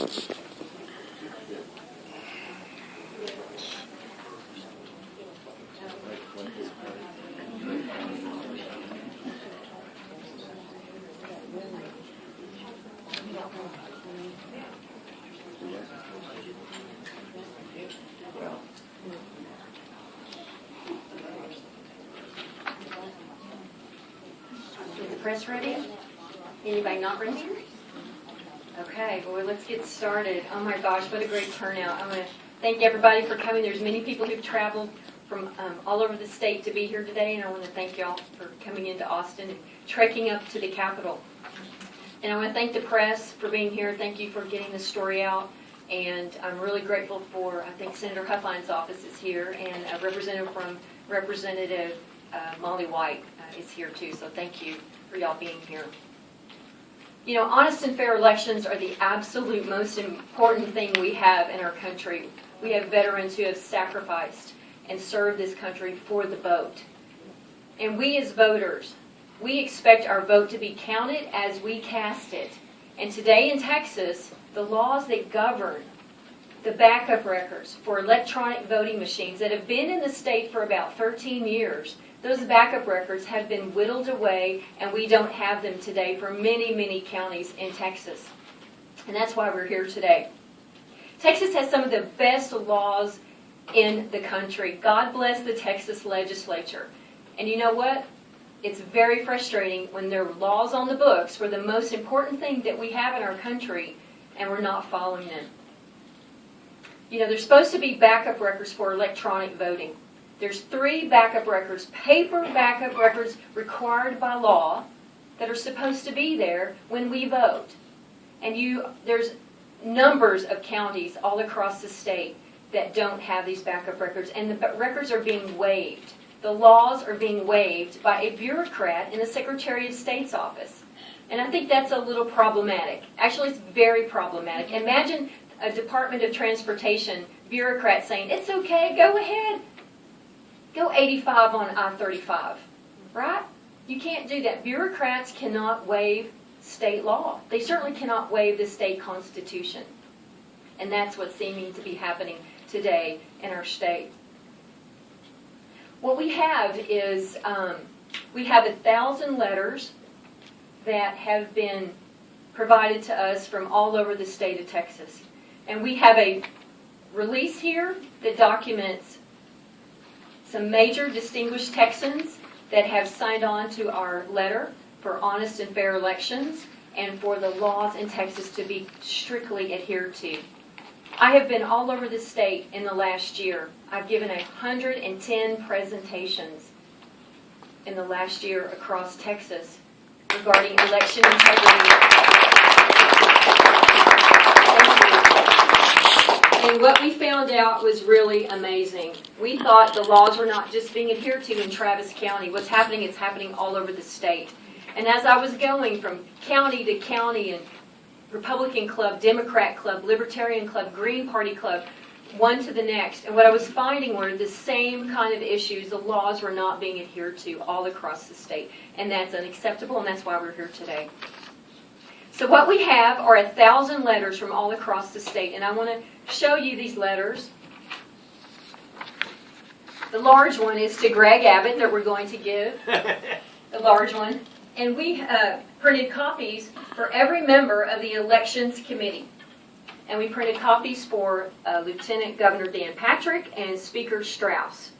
Is the press ready? Anybody not ready? Okay, well, let's get started. Oh my gosh, what a great turnout. I want to thank everybody for coming. There's many people who've traveled from all over the state to be here today, and I want to thank y'all for coming into Austin and trekking up to the Capitol. And I want to thank the press for being here. Thank you for getting the story out. And I'm really grateful for, I think Senator Huffline's office is here, and a Representative Molly White is here too. So thank you for y'all being here. You know, honest and fair elections are the absolute most important thing we have in our country. We have veterans who have sacrificed and served this country for the vote. And we as voters, we expect our vote to be counted as we cast it. And today in Texas, the laws that govern the backup records for electronic voting machines that have been in the state for about 13 years, those backup records have been whittled away, and we don't have them today for many, many counties in Texas. And that's why we're here today. Texas has some of the best laws in the country. God bless the Texas legislature. And you know what? It's very frustrating when there are laws on the books for the most important thing that we have in our country, and we're not following them. You know, there's supposed to be backup records for electronic voting. There's 3 backup records, paper backup records required by law that are supposed to be there when we vote. And there's numbers of counties all across the state that don't have these backup records, and the records are being waived. The laws are being waived by a bureaucrat in the Secretary of State's office. And I think that's a little problematic. Actually, it's very problematic. Imagine a Department of Transportation bureaucrat saying, it's okay, go ahead. Go 85 on I-35, right? You can't do that. Bureaucrats cannot waive state law. They certainly cannot waive the state constitution. And that's what's seeming to be happening today in our state. What we have is, we have 1,000 letters that have been provided to us from all over the state of Texas. And we have a release here that documents some major distinguished Texans that have signed on to our letter for honest and fair elections and for the laws in Texas to be strictly adhered to. I have been all over the state in the last year. I've given 110 presentations in the last year across Texas regarding election integrity. And what we found out was really amazing. We thought the laws were not just being adhered to in Travis County. What's happening is happening all over the state. And as I was going from county to county and Republican club, Democrat club, Libertarian club, Green Party club, one to the next, and what I was finding were the same kind of issues. The laws were not being adhered to all across the state. And that's unacceptable, and that's why we're here today. So what we have are 1,000 letters from all across the state, and I want to show you these letters. The large one is to Greg Abbott that we're going to give, the large one. And we printed copies for every member of the Elections Committee. And we printed copies for Lieutenant Governor Dan Patrick and Speaker Strauss.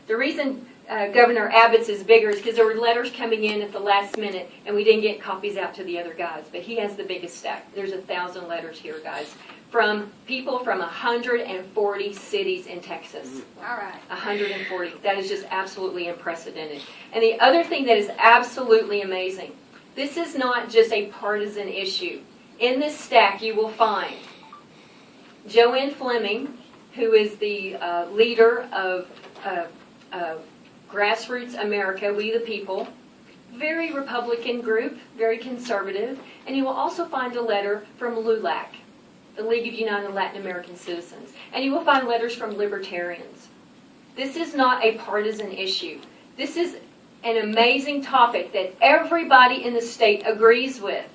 The reason Governor Abbott's is bigger is because there were letters coming in at the last minute, and we didn't get copies out to the other guys. But he has the biggest stack. There's 1,000 letters here, guys, from people from 140 cities in Texas. All right. 140. That is just absolutely unprecedented. And the other thing that is absolutely amazing, this is not just a partisan issue. In this stack, you will find Joanne Fleming, who is the leader of Grassroots America, We the People, very Republican group, very conservative. And you will also find a letter from LULAC, the League of United Latin American Citizens. And you will find letters from libertarians. This is not a partisan issue. This is an amazing topic that everybody in the state agrees with.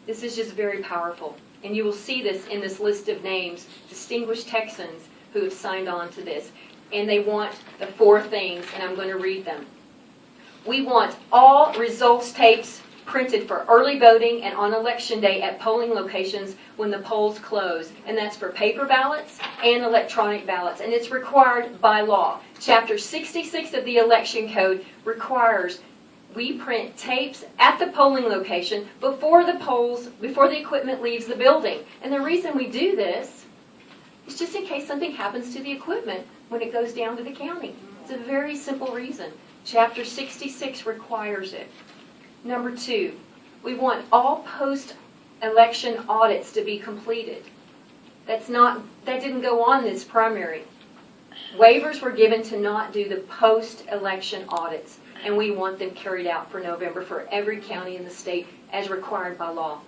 This is just very powerful. And you will see this in this list of names, distinguished Texans who have signed on to this. And they want the 4 things, and I'm going to read them. We want all results tapes printed for early voting and on election day at polling locations when the polls close. And that's for paper ballots and electronic ballots. And it's required by law. Chapter 66 of the Election Code requires we print tapes at the polling location before the equipment leaves the building. And the reason we do this is just in case something happens to the equipment when it goes down to the county. It's a very simple reason. Chapter 66 requires it. Number 2, we want all post-election audits to be completed. That didn't go on this primary. Waivers were given to not do the post-election audits, and we want them carried out for November for every county in the state as required by law.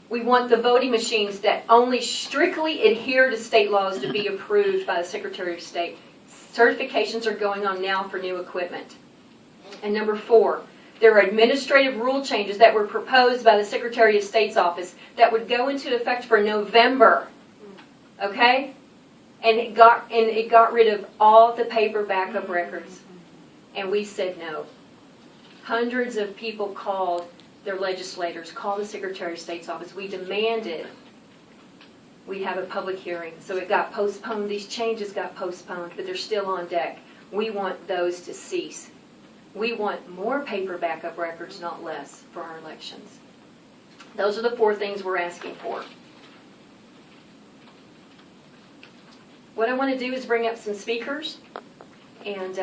We want the voting machines that only strictly adhere to state laws to be approved by the Secretary of State. Certifications are going on now for new equipment. And number 4, there are administrative rule changes that were proposed by the Secretary of State's office that would go into effect for November. Okay? And it got rid of all the paper backup records. And we said no. Hundreds of people called their legislators, called the Secretary of State's office. We demanded we have a public hearing. So it got postponed. These changes got postponed, but they're still on deck. We want those to cease. We want more paper backup records, not less, for our elections. Those are the 4 things we're asking for. What I want to do is bring up some speakers, and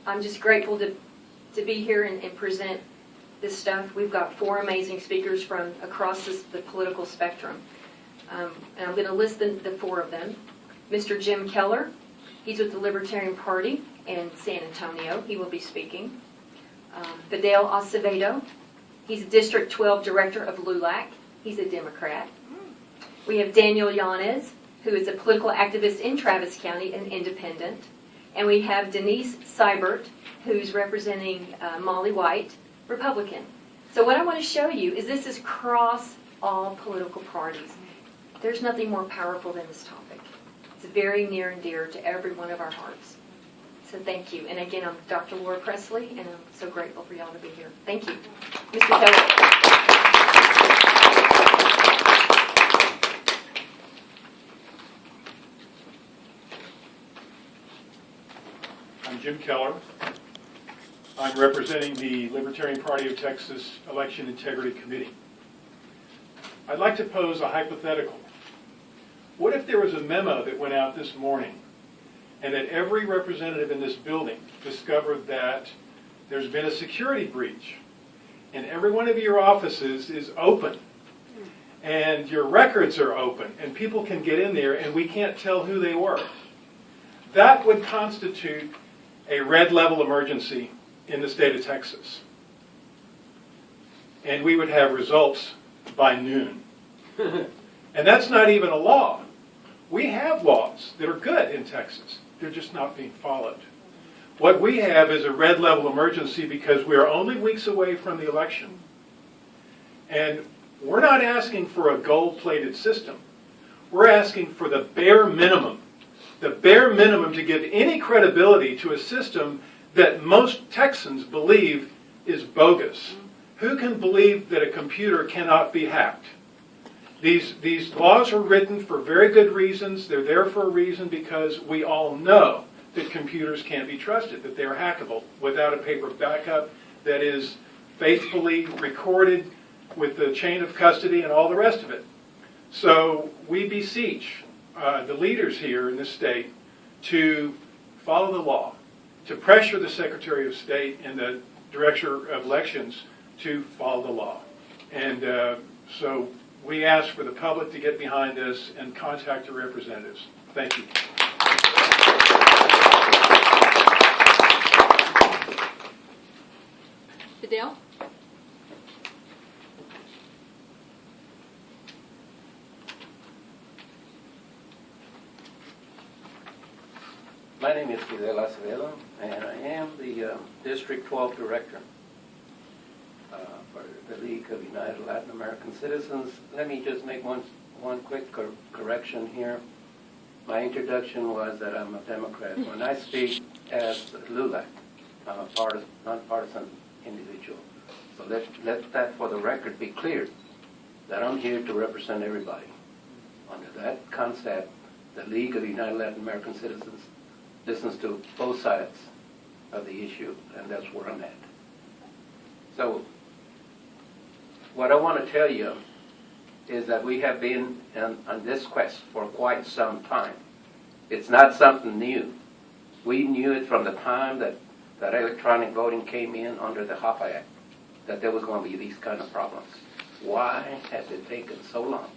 I'm just grateful to be here and present this stuff. We've got 4 amazing speakers from across the political spectrum. And I'm going to list the 4 of them. Mr. Jim Keller, he's with the Libertarian Party in San Antonio. He will be speaking. Fidel Acevedo, he's a District 12 Director of LULAC. He's a Democrat. We have Daniel Yanez, who is a political activist in Travis County, an independent. And we have Denise Seibert, who's representing Molly White, Republican. So what I want to show you is this is cross all political parties. There's nothing more powerful than this topic. It's very near and dear to every one of our hearts. So thank you. And again, I'm Dr. Laura Presley, and I'm so grateful for y'all to be here. Thank you. Mr. Keller. I'm Jim Keller. I'm representing the Libertarian Party of Texas Election Integrity Committee. I'd like to pose a hypothetical. What if there was a memo that went out this morning and that every representative in this building discovered that there's been a security breach and every one of your offices is open and your records are open and people can get in there and we can't tell who they were? That would constitute a red level emergency in the state of Texas. And we would have results by noon. And that's not even a law. We have laws that are good in Texas. They're just not being followed. What we have is a red level emergency because we are only weeks away from the election. And we're not asking for a gold-plated system. We're asking for the bare minimum to give any credibility to a system that most Texans believe is bogus. Who can believe that a computer cannot be hacked? These laws are written for very good reasons. They're there for a reason because we all know that computers can't be trusted, that they're hackable without a paper backup that is faithfully recorded with the chain of custody and all the rest of it. So we beseech the leaders here in this state to follow the law, to pressure the Secretary of State and the Director of Elections to follow the law. And so we ask for the public to get behind this and contact your representatives. Thank you. Fidel? My name is Fidel Acevedo, and I am the District 12 Director for the League of United Latin American Citizens. Let me just make one quick correction here. My introduction was that I'm a Democrat. When I speak as LULAC, I'm a nonpartisan individual. So let that for the record be clear, that I'm here to represent everybody. Under that concept, the League of United Latin American Citizens listens to both sides of the issue, and that's where I'm at. So what I want to tell you is that we have been on this quest for quite some time. It's not something new. We knew it from the time that electronic voting came in under the HOPA Act, that there was going to be these kind of problems. Why has it taken so long?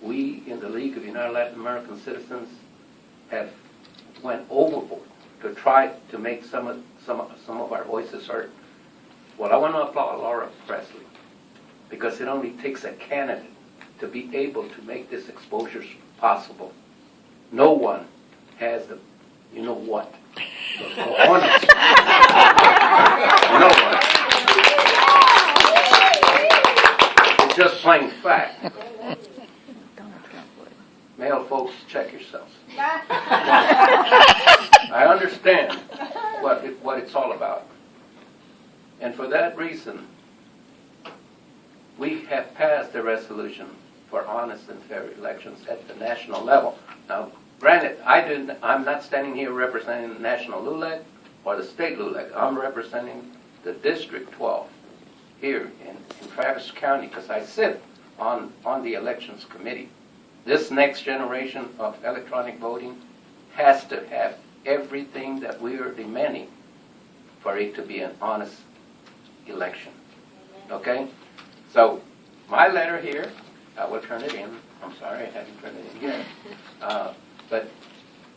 We in the League of United Latin American Citizens have went overboard to try to make some of our voices heard. Well, I want to applaud Laura Presley, because it only takes a candidate to be able to make this exposure possible. No one has the, you know what, the honest. No one. It's just plain fact. Male folks, check yourselves. I understand what it's all about. And for that reason, we have passed a resolution for honest and fair elections at the national level. Now, granted, I'm not standing here representing the national LULAC or the state LULAC. I'm representing the District 12 here in Travis County, because I sit on the elections committee. This next generation of electronic voting has to have everything that we are demanding for it to be an honest election. Okay? So, my letter here, I will turn it in. I'm sorry, I haven't turned it in yet. But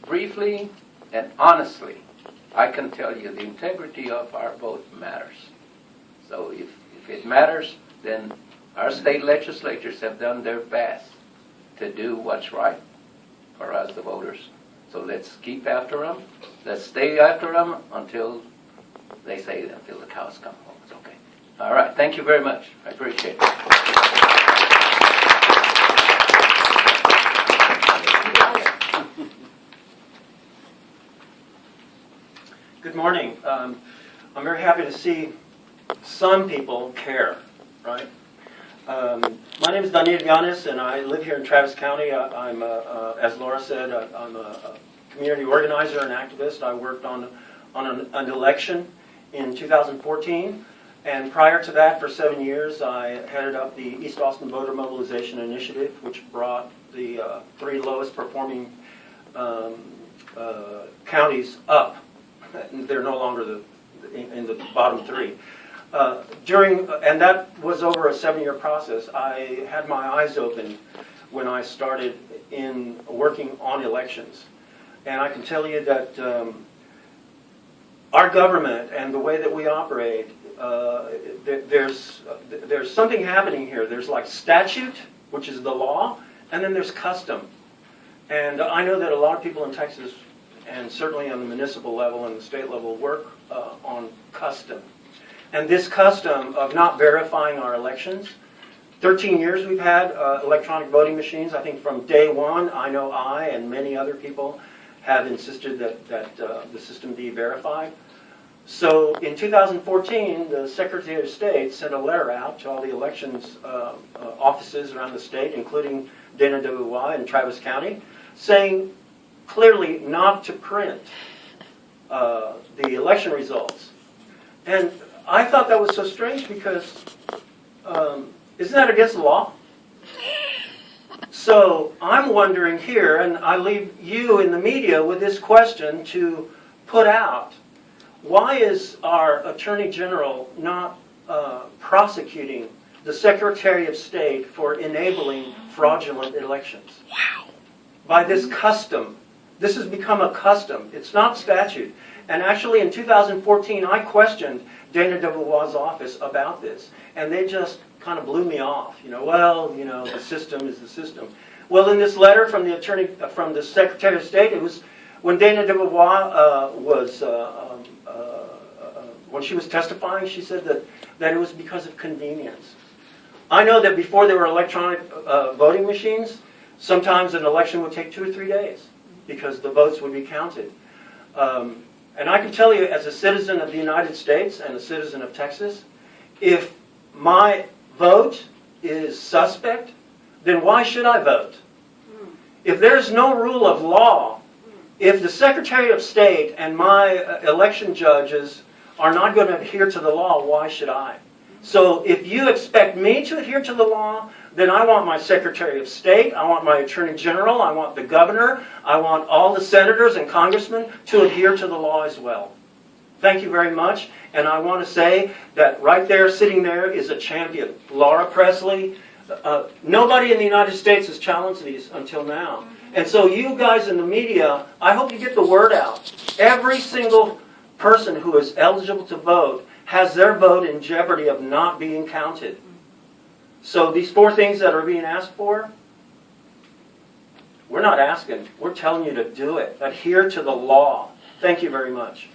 briefly and honestly, I can tell you the integrity of our vote matters. So if it matters, then our state legislatures have done their best to do what's right for us, the voters. So let's keep after them. Let's stay after them until they say, until the cows come home. It's okay. All right. Thank you very much. I appreciate it. Good morning. I'm very happy to see some people care, right? My name is Daniel Llanes, and I live here in Travis County. I'm, as Laura said, I'm a community organizer and activist. I worked on an election in 2014, and prior to that, for 7 years, I headed up the East Austin Voter Mobilization Initiative, which brought the 3 lowest performing counties up. They're no longer in the bottom 3. And that was over a 7-year process. I had my eyes open when I started in working on elections. And I can tell you that our government and the way that we operate, there's something happening here. There's like statute, which is the law, and then there's custom. And I know that a lot of people in Texas, and certainly on the municipal level and the state level, work on custom. And this custom of not verifying our elections, 13 years we've had electronic voting machines. I think from day one, I know I and many other people have insisted that the system be verified. So in 2014, the Secretary of State sent a letter out to all the elections offices around the state, including Dana WY in Travis County, saying clearly not to print the election results. And I thought that was so strange because isn't that against the law? So I'm wondering here, and I leave you in the media with this question to put out, why is our Attorney General not prosecuting the Secretary of State for enabling fraudulent elections? Wow. By this custom. This has become a custom. It's not statute. And actually in 2014, I questioned Dana WY's office about this. And they just kind of blew me off. The system is the system. Well, in this letter from the Secretary of State, it was when Dana WY was when she was testifying, she said that it was because of convenience. I know that before there were electronic voting machines, sometimes an election would take 2 or 3 days because the votes would be counted. And I can tell you, as a citizen of the United States and a citizen of Texas, if my vote is suspect, then why should I vote? If there's no rule of law, if the Secretary of State and my election judges are not going to adhere to the law, why should I? So if you expect me to adhere to the law, then I want my Secretary of State, I want my Attorney General, I want the Governor, I want all the senators and congressmen to adhere to the law as well. Thank you very much. And I want to say that right there, sitting there, is a champion. Laura Presley. Nobody in the United States has challenged these until now. And so you guys in the media, I hope you get the word out. Every single person who is eligible to vote has their vote in jeopardy of not being counted. So these 4 things that are being asked for, we're not asking. We're telling you to do it. Adhere to the law. Thank you very much.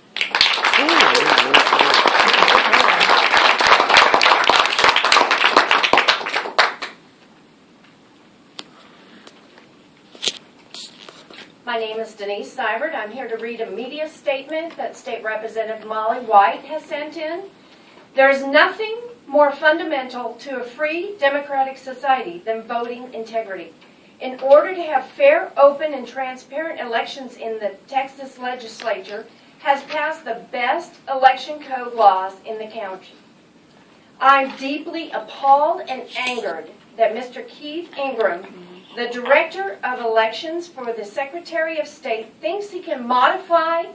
My name is Denise Seibert. I'm here to read a media statement that State Representative Molly White has sent in. There is nothing more fundamental to a free democratic society than voting integrity. In order to have fair, open, and transparent elections in the Texas legislature has passed the best election code laws in the county. I'm deeply appalled and angered that Mr. Keith Ingram, the Director of Elections for the Secretary of State, thinks he can modify,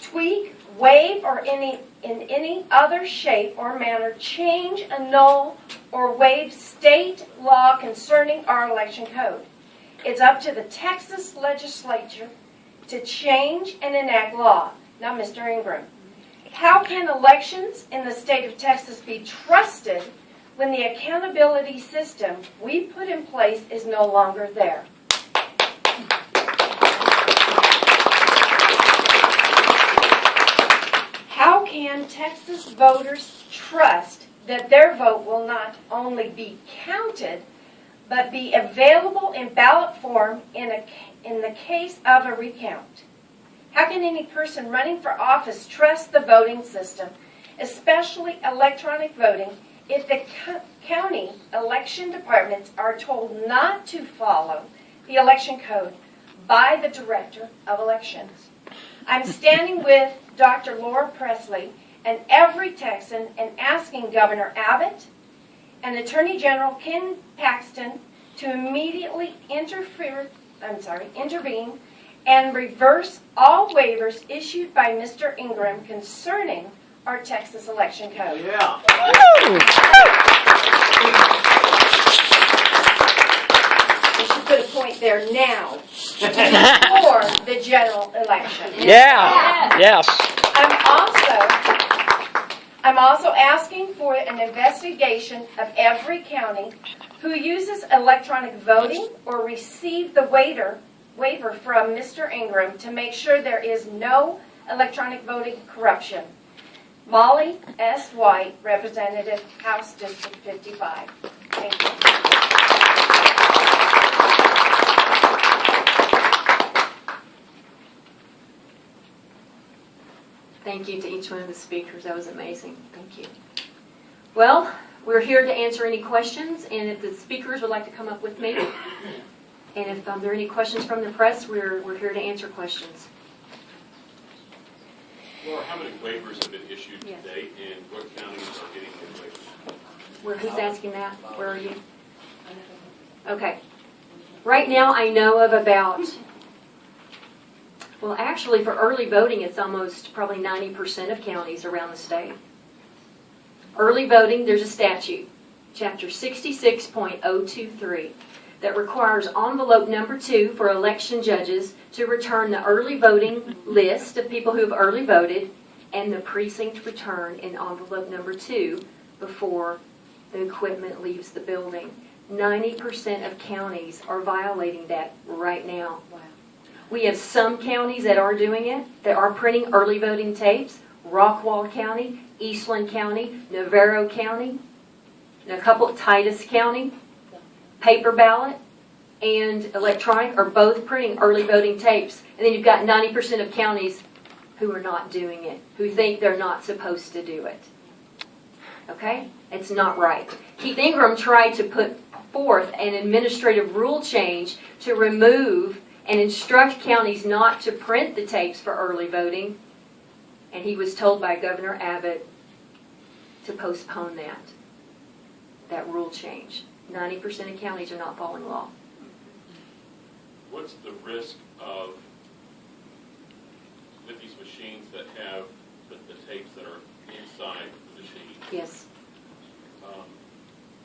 tweak, waive, or in any other shape or manner change, annul, or waive state law concerning our election code. It's up to the Texas legislature to change and enact law. Now, Mr. Ingram, how can elections in the state of Texas be trusted when the accountability system we put in place is no longer there? How can Texas voters trust that their vote will not only be counted, but be available in ballot form in the case of a recount? How can any person running for office trust the voting system, especially electronic voting, if the county election departments are told not to follow the election code by the Director of Elections? I'm standing with Dr. Laura Presley and every Texan and asking Governor Abbott and Attorney General Ken Paxton to immediately intervene and reverse all waivers issued by Mr. Ingram concerning our Texas election code. Yeah. We should put a point there now before the general election. Yeah. Yes. I'm also asking for an investigation of every county who uses electronic voting or received the waiver from Mr. Ingram to make sure there is no electronic voting corruption. Molly S. White, Representative, House District 55. Thank you. Thank you to each one of the speakers. That was amazing. Thank you. Well, we're here to answer any questions, and if the speakers would like to come up with me, and if there are any questions from the press, we're here to answer questions. Laura, how many waivers have been issued Yes. to date, and what counties are getting the waivers? Who's asking that? Where are you? Okay. Right now, I know of about, well, actually, for early voting, it's almost probably 90% of counties around the state. Early voting, there's a statute, Chapter 66.023, that requires envelope number 2 for election judges to return the early voting list of people who have early voted and the precinct return in envelope number 2 before the equipment leaves the building. 90% of counties are violating that right now. Wow. We have some counties that are doing it, that are printing early voting tapes. Rockwall County, Eastland County, Navarro County, and a couple, Titus County, paper ballot and electronic are both printing early voting tapes. And then you've got 90% of counties who are not doing it, who think they're not supposed to do it. Okay? It's not right. Keith Ingram tried to put forth an administrative rule change to remove and instruct counties not to print the tapes for early voting, and he was told by Governor Abbott to postpone that rule change. 90% of counties are not following law. What's the risk of, with these machines that have the tapes that are inside the machine? Yes.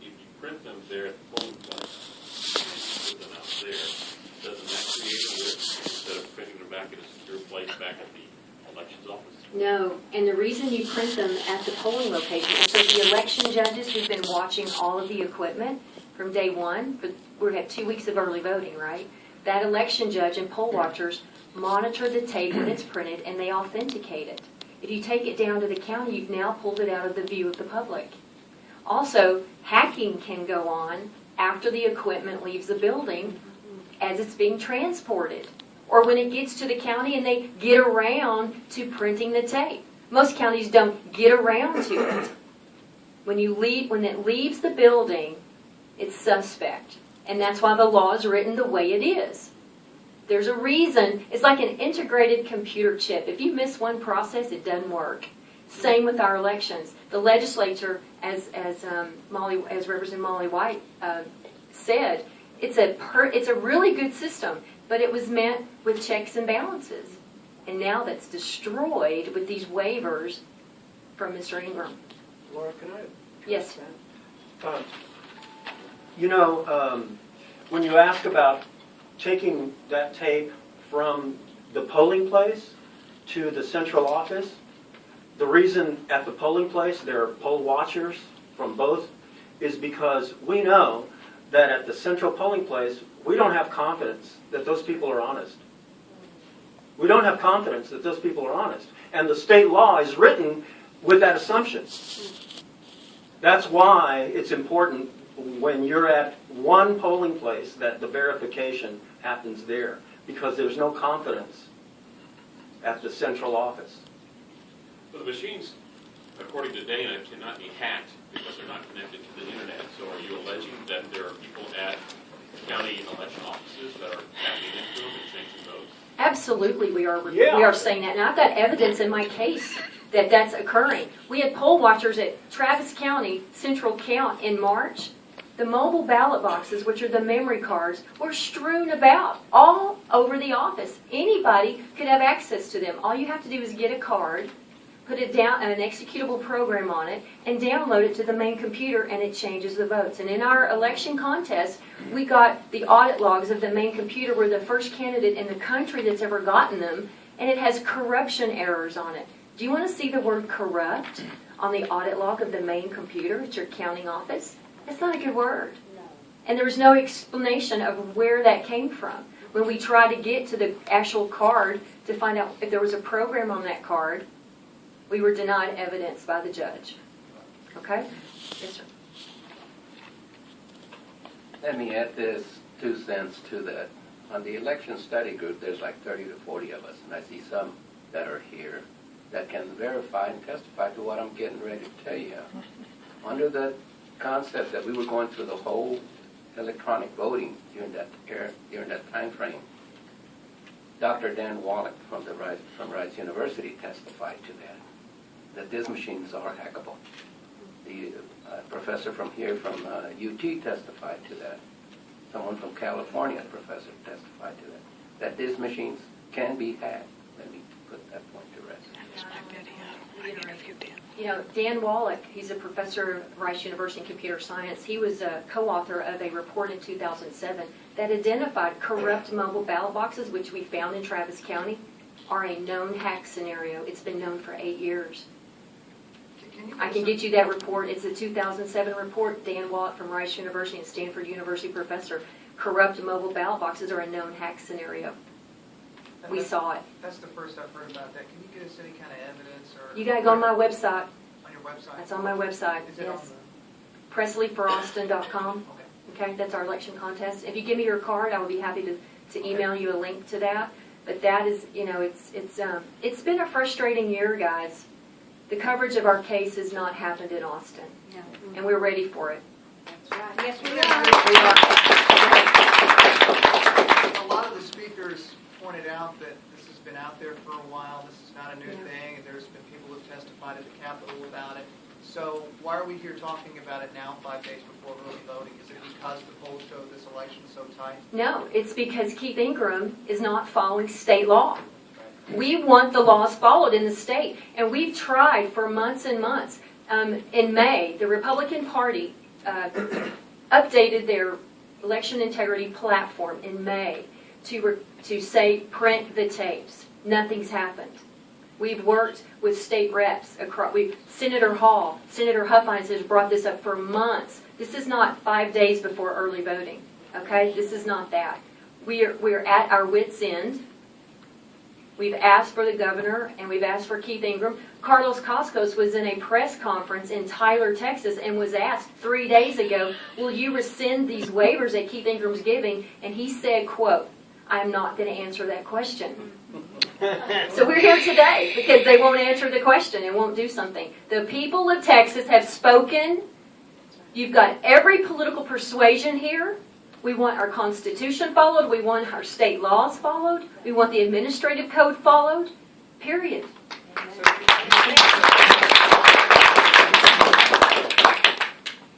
If you print them there at the polling place, and put them out there, doesn't that create a risk instead of printing them back in a secure place back at the elections office? No, and the reason you print them at the polling location is so the election judges who've been watching all of the equipment from day one, but we had 2 weeks of early voting, right? That election judge and poll watchers monitor the tape when it's printed and they authenticate it. If you take it down to the county, you've now pulled it out of the view of the public. Also, hacking can go on after the equipment leaves the building as it's being transported, or when it gets to the county and they get around to printing the tape. Most counties don't get around to it. When it leaves the building, it's suspect. And that's why the law is written the way it is. There's a reason. It's like an integrated computer chip. If you miss one process, it doesn't work. Same with our elections. The legislature, as Representative Molly White said, it's a really good system, but it was meant with checks and balances. And now that's destroyed with these waivers from Mr. Ingram. Laura, can I? Yes. When you ask about taking that tape from the polling place to the central office, the reason at the polling place there are poll watchers from both is because we know that at the central polling place, we don't have confidence that those people are honest. We don't have confidence that those people are honest. And the state law is written with that assumption. That's why it's important when you're at one polling place that the verification happens there, because there's no confidence at the central office. So the machines, according to Dana, cannot be hacked because they're not connected to the internet. So are you alleging that there are people at county election offices that are tapping into them and changing votes? Absolutely, we are. Yeah. We are saying that, and I've got evidence in my case that that's occurring. We had poll watchers at Travis County Central Count in March. The mobile ballot boxes, which are the memory cards, were strewn about all over the office. Anybody could have access to them. All you have to do is get a card, put it down, an executable program on it, and download it to the main computer, and it changes the votes. And in our election contest, we got the audit logs of the main computer. We're the first candidate in the country that's ever gotten them, and it has corruption errors on it. Do you want to see the word corrupt on the audit log of the main computer at your counting office? That's not a good word. No. And there was no explanation of where that came from. When we tried to get to the actual card to find out if there was a program on that card, we were denied evidence by the judge. Okay? Yes, sir. Let me add this 2 cents to that. On the election study group, there's like 30 to 40 of us, and I see some that are here that can verify and testify to what I'm getting ready to tell you. Under the concept that we were going through the whole electronic voting during that time frame, Dr. Dan Wallach from Rice University testified to that these machines are hackable. The professor from here from UT testified to that. Someone from California, professor, testified to that these machines can be hacked. Let me put that point to rest. You know, Dan Wallach, he's a professor at Rice University in computer science. He was a co-author of a report in 2007 that identified corrupt mobile ballot boxes, which we found in Travis County, are a known hack scenario. It's been known for 8 years. I can get you that report. It's a 2007 report. Dan Wallach from Rice University and Stanford University professor. Corrupt mobile ballot boxes are a known hack scenario. We saw it. That's the first I've heard about that. Can you get us any kind of evidence or? You gotta go on my website. On your website? That's on my website, Is it on yes. PresleyForAustin.com. Okay. Okay, that's our election contest. If you give me your card, I will be happy to email you a link to that. But that is, you know, it's been a frustrating year, guys. The coverage of our case has not happened in Austin, and we're ready for it. That's right. Yes, we We are. A lot of the speakers pointed out that this has been out there for a while. This is not a new thing, and there's been people who have testified at the Capitol about it. So why are we here talking about it now, 5 days before early voting? Is it because the polls show this election so tight? No, it's because Keith Ingram is not following state law. We want the laws followed in the state, and we've tried for months and months. In May, the Republican Party updated their election integrity platform in May to say print the tapes. Nothing's happened. We've worked with state reps across. Senator Hall, Senator Huffines has brought this up for months. This is not 5 days before early voting. Okay, this is not that. We're at our wits' end. We've asked for the governor, and we've asked for Keith Ingram. Carlos Coscos was in a press conference in Tyler, Texas, and was asked 3 days ago, will you rescind these waivers that Keith Ingram's giving? And he said, quote, I'm not going to answer that question. So we're here today because they won't answer the question and won't do something. The people of Texas have spoken. You've got every political persuasion here. We want our Constitution followed. We want our state laws followed. We want the administrative code followed. Period.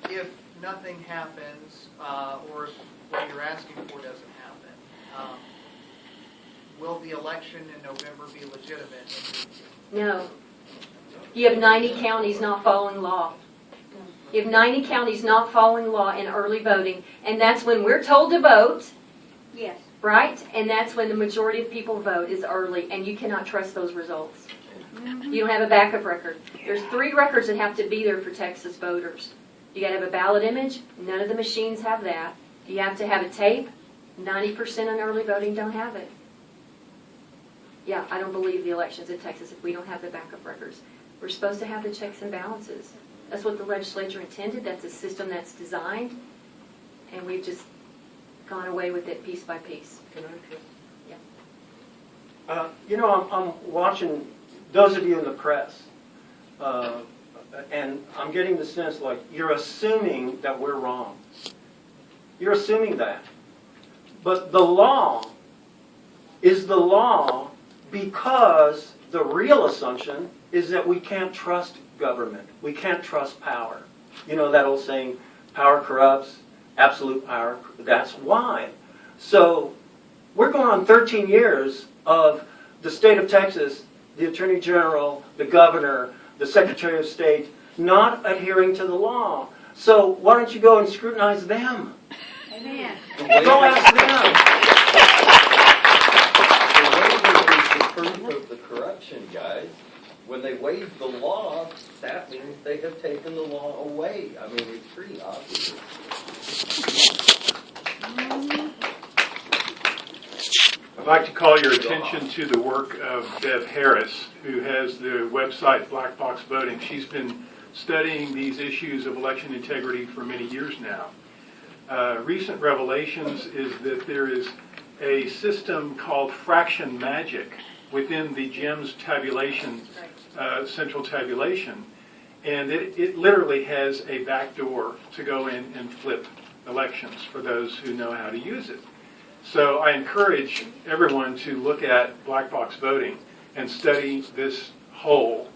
If nothing happens, or if what you're asking for doesn't happen, will the election in November be legitimate? No. You have 90 counties not following law. You have 90 counties not following law in early voting, and that's when we're told to vote, Yes. right? And that's when the majority of people vote is early, and you cannot trust those results. You don't have a backup record. There's 3 records that have to be there for Texas voters. You got to have a ballot image. None of the machines have that. You have to have a tape. 90% on early voting don't have it. Yeah, I don't believe the elections in Texas if we don't have the backup records. We're supposed to have the checks and balances. That's what the legislature intended. That's a system that's designed. And we've just gone away with it piece by piece. Can I address? Yeah. You know, I'm watching those of you in the press, and I'm getting the sense like you're assuming that we're wrong. You're assuming that. But the law is the law because the real assumption is that we can't trust government. We can't trust power. You know that old saying, power corrupts, absolute power. That's why. So we're going on 13 years of the state of Texas, the Attorney General, the Governor, the Secretary of State, not adhering to the law. So why don't you go and scrutinize them? Amen. Go ask them. The waiver is the proof of the corruption, guys. When they waive the law, that means they have taken the law away. I mean, it's pretty obvious. I'd like to call your attention to the work of Bev Harris, who has the website Black Box Voting. She's been studying these issues of election integrity for many years now. Recent revelations is that there is a system called fraction magic within the GEMS tabulation, central tabulation, and it literally has a back door to go in and flip elections for those who know how to use it. So I encourage everyone to look at black box voting and study this hole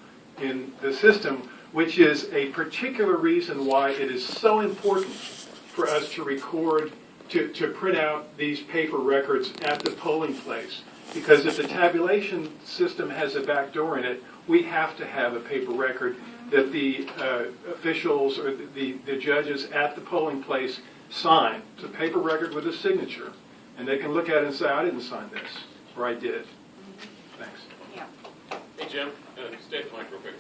in the system, which is a particular reason why it is so important for us to record, to print out these paper records at the polling place. Because if the tabulation system has a back door in it, we have to have a paper record that the officials or the judges at the polling place sign. It's a paper record with a signature. And they can look at it and say, I didn't sign this, or I did. Thanks. Hey, Jim, stay at the mic real quick.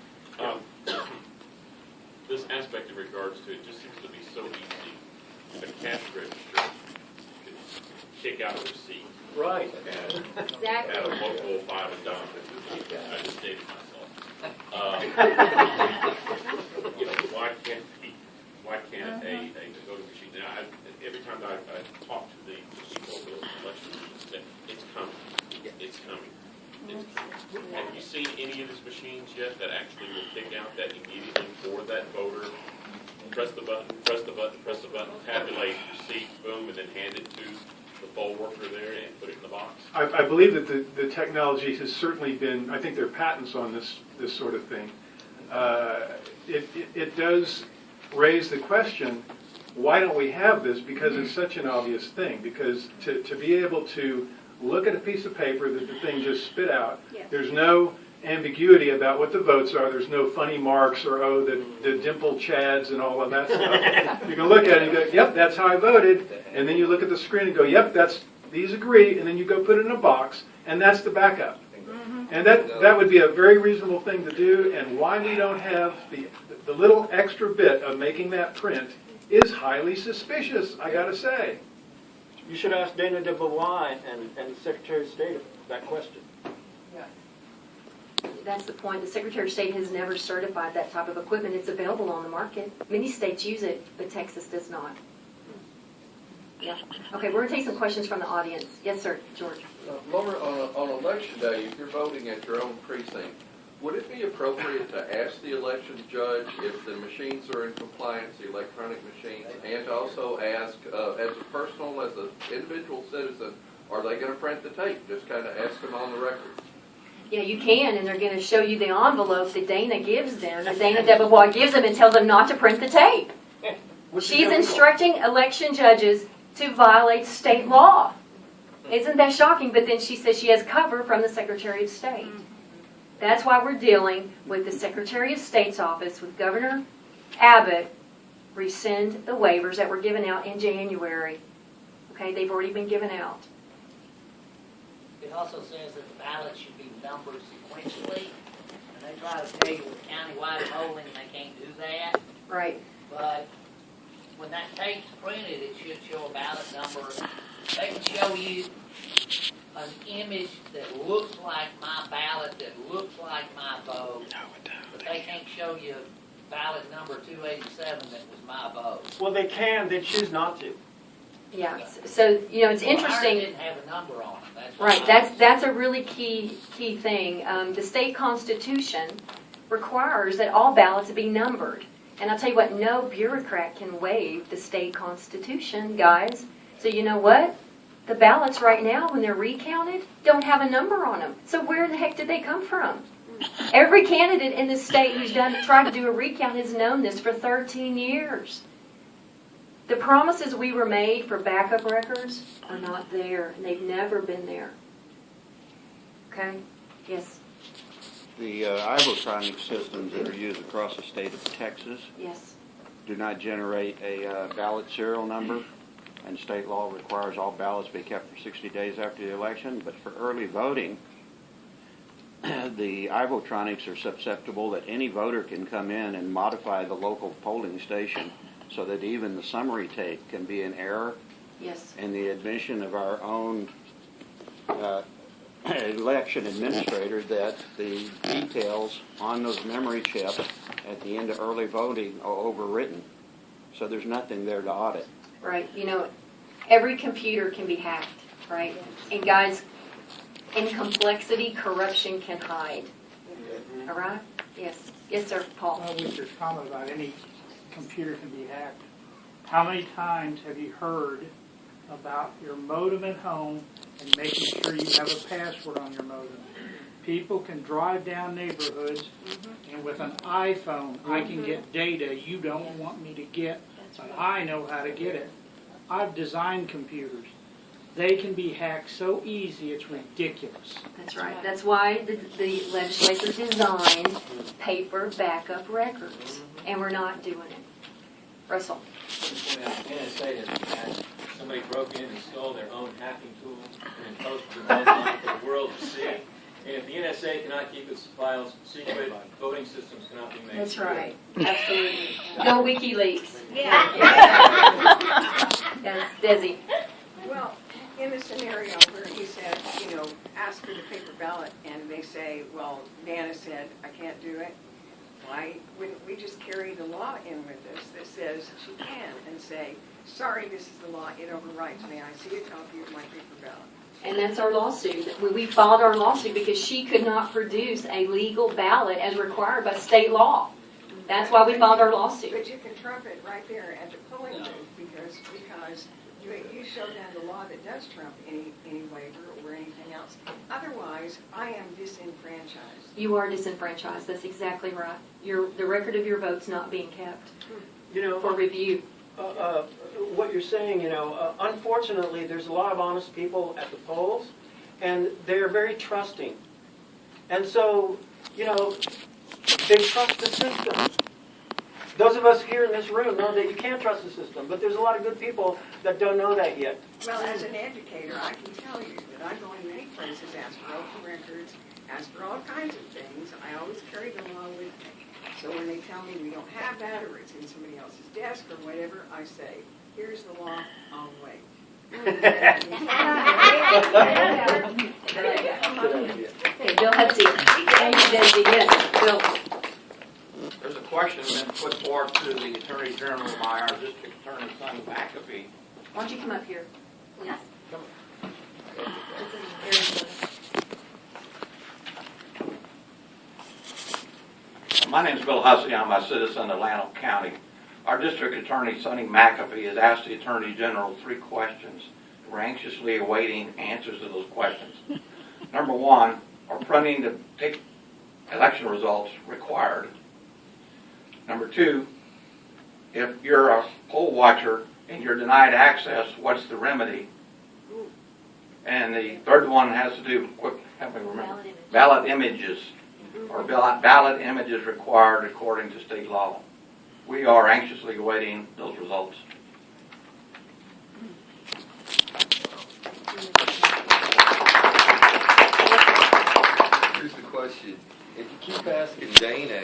This aspect in regards to it just seems to be so easy. A cash register. kick out a receipt Right. and have a Exactly. local file and dump. I just dated myself. You know, why can't a voting machine? Now, every time I talk to the people of the election, it's coming. It's coming. Have you seen any of these machines yet that actually will kick out that immediately for that voter? Press the button, press the button, press the button, tabulate receipt, boom, and then hand it to the poll worker there and put it in the box? I believe that the technology has certainly been, I think there are patents on this sort of thing. It does raise the question, why don't we have this? Because it's such an obvious thing. Because to be able to look at a piece of paper that the thing just spit out, Yes. there's no ambiguity about what the votes are. There's no funny marks or, oh, the dimple chads and all of that stuff. You can look at it and go, yep, that's how I voted. And then you look at the screen and go, yep, these agree. And then you go put it in a box, and that's the backup. And that would be a very reasonable thing to do. And why we don't have the little extra bit of making that print is highly suspicious, I got to say. You should ask Dana DeBois and the Secretary of State that question. That's the point. The Secretary of State has never certified that type of equipment. It's available on the market. Many states use it, but Texas does not. Yeah. Okay, we're going to take some questions from the audience. Yes, sir, George. Laura, on election day, if you're voting at your own precinct, would it be appropriate to ask the election judge if the machines are in compliance, the electronic machines, and also ask, as a personal, as an individual citizen, are they going to print the tape? Just kind of ask them on the record. Yeah, you can, and they're going to show you the envelope that Dana gives them, that Dana DeBois gives them and tells them not to print the tape. She's instructing election judges to violate state law. Isn't that shocking? But then she says she has cover from the Secretary of State. That's why we're dealing with the Secretary of State's office, with Governor Abbott, rescind the waivers that were given out in January. Okay, they've already been given out. It also says that the ballots should be numbered sequentially, and they try to tell you with countywide polling they can't do that, Right. but when that tape's printed, it should show a ballot number. They can show you an image that looks like my ballot, that looks like my vote, but they can't show you ballot number 287 that was my vote. Well, they can. They choose not to. Yeah. So, you know, it's Well, ours interesting. didn't have a number on it. That's Right, why that's a really key thing. The state constitution requires that all ballots be numbered. And I'll tell you what, no bureaucrat can waive the state constitution, guys. So you know what? The ballots right now, when they're recounted, don't have a number on them. So where the heck did they come from? Every candidate in this state who's tried to do a recount has known this for 13 years. The promises we were made for backup records are not there, and they've never been there. Okay? Yes. The ivotronic systems that are used across the state of Texas Yes. do not generate a ballot serial number, and state law requires all ballots be kept for 60 days after the election. But for early voting, the ivotronics are susceptible that any voter can come in and modify the local polling station so that even the summary tape can be in error. Yes. And the admission of our own election administrator that the details on those memory chips at the end of early voting are overwritten. So there's nothing there to audit. Right. You know, every computer can be hacked, right? And guys, in complexity, corruption can hide. All right? Yes. Yes, sir, Paul. With your comment about any computer can be hacked, how many times have you heard about your modem at home and making sure you have a password on your modem? People can drive down neighborhoods, and with an iPhone, I can get data you don't want me to get, but I know how to get it. I've designed computers. They can be hacked so easy, it's ridiculous. That's right. That's why the legislature designed paper backup records, and we're not doing it. Russell. NSA has had somebody broke in and stole their own hacking tool and then posted them online for the world to see. And if the NSA cannot keep its files secret, voting systems cannot be made. That's right. Absolutely. Go WikiLeaks. Yeah. Yes, Desi. Well, in the can't do it, why wouldn't we just carry the law in with us that says she can and say, sorry, this is the law, it overrides me, I see a copy of my paper ballot. And that's our lawsuit. We filed our lawsuit because she could not produce a legal ballot as required by state law. That's why we filed our lawsuit. But you can trump it right there at the polling booth because you show them the law that does trump any waiver or anything else. Otherwise, I am disenfranchised. You are disenfranchised. That's exactly right. The record of your vote's not being kept for review. What you're saying, unfortunately, there's a lot of honest people at the polls, and they're very trusting. And so, they trust the system. Those of us here in this room know that you can't trust the system, but there's a lot of good people that don't know that yet. Well, as an educator, I can tell you that I go in many places, ask for open records, ask for all kinds of things. I always carry them along with me. So when they tell me we don't have that or it's in somebody else's desk or whatever, I say, here's the law, I'll wait. Okay, Bill Hudsey. Thank you, Desi. Yes, Bill. There's a question been put forth to the Attorney General by our District Attorney, Sonny McAfee. Why don't you come up here, please? My name is Bill Hussey. I'm a citizen of Llano County. Our District Attorney, Sonny McAfee, has asked the Attorney General 3 questions. We're anxiously awaiting answers to those questions. Number 1, are printing the election results required? Number 2, if you're a poll watcher and you're denied access, what's the remedy? And the third one has to do, help me remember, ballot images. Or ballot images required according to state law. We are anxiously awaiting those results. Here's the question. If you keep asking Dana,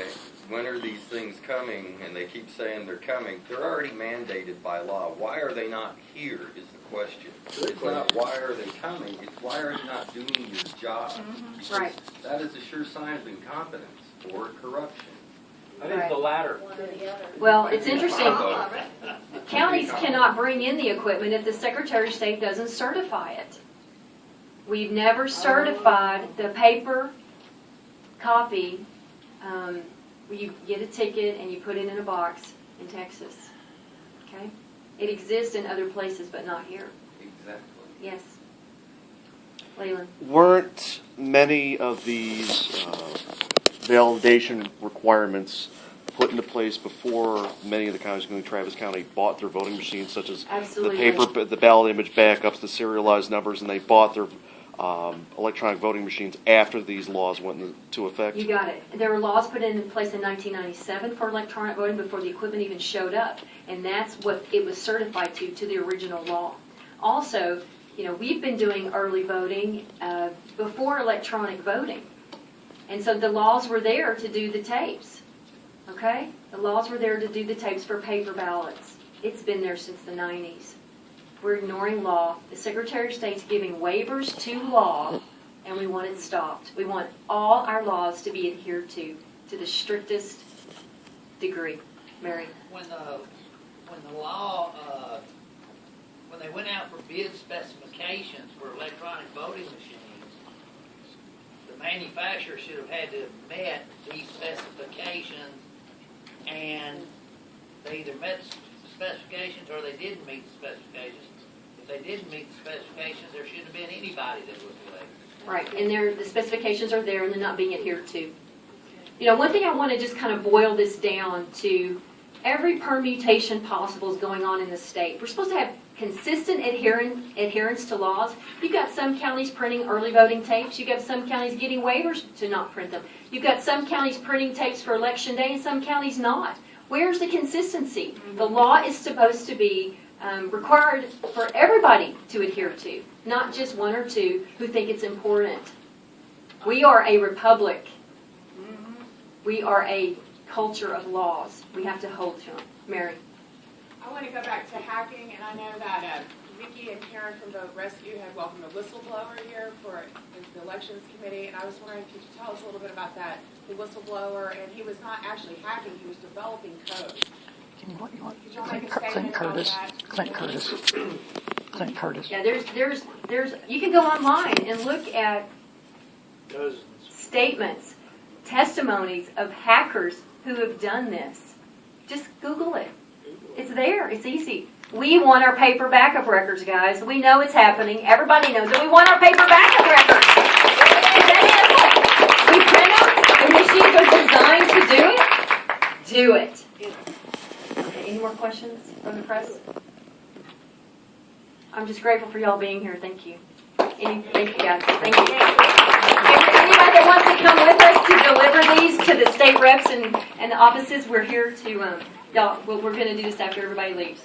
when are these things coming, and they keep saying they're coming, they're already mandated by law. Why are they not here is the question. It's not why are they coming, it's why are you not doing your job? Right. That is a sure sign of incompetence or corruption. I think the latter. Well, it's interesting. Counties cannot bring in the equipment if the Secretary of State doesn't certify it. We've never certified the paper copy. You get a ticket and you put it in a box in Texas. Okay? It exists in other places, but not here. Exactly. Yes. Leland. Weren't many of these validation requirements put into place before many of the counties, including Travis County, bought their voting machines, such as Absolutely. the ballot image backups, the serialized numbers, and they bought their electronic voting machines after these laws went into effect? You got it. There were laws put in place in 1997 for electronic voting before the equipment even showed up, and that's what it was certified to the original law. Also, we've been doing early voting before electronic voting, and so the laws were there to do the tapes. Okay? The laws were there to do the tapes for paper ballots. It's been there since the 90s. We're ignoring law. The Secretary of State's giving waivers to law, and we want it stopped. We want all our laws to be adhered to the strictest degree. Mary. When the law, when they went out for bid specifications for electronic voting machines, the manufacturer should have had to have met these specifications, and they either met the specifications or they didn't meet the specifications. If they didn't meet the specifications, there shouldn't have been anybody that was elected. Right, and the specifications are there and they're not being adhered to. One thing I want to just kind of boil this down to, every permutation possible is going on in the state. We're supposed to have consistent adherence to laws. You've got some counties printing early voting tapes. You've got some counties getting waivers to not print them. You've got some counties printing tapes for Election Day and some counties not. Where's the consistency? The law is supposed to be required for everybody to adhere to, not just one or two who think it's important. We are a republic. We are a culture of laws. We have to hold to them. Mary. I want to go back to hacking, and I know that Vicki and Karen from the rescue had welcomed a whistleblower here for the elections committee, and I was wondering, could you tell us a little bit about that, the whistleblower, and he was not actually hacking, he was developing code. Could y'all make a statement about that? Clint Curtis. Yeah, there's, you can go online and look at statements, testimonies of hackers who have done this. Just Google it. It's there. It's easy. We want our paper backup records, guys. We know it's happening. Everybody knows it. We want our paper backup records. It's that simple. We print them. The machines are designed to do it. Okay, any more questions from the press? I'm just grateful for y'all being here. Thank you. Thank you, guys. Thank you. Anybody that wants to come with us to deliver these to the state reps and the offices, we're here to, we're going to do this after everybody leaves.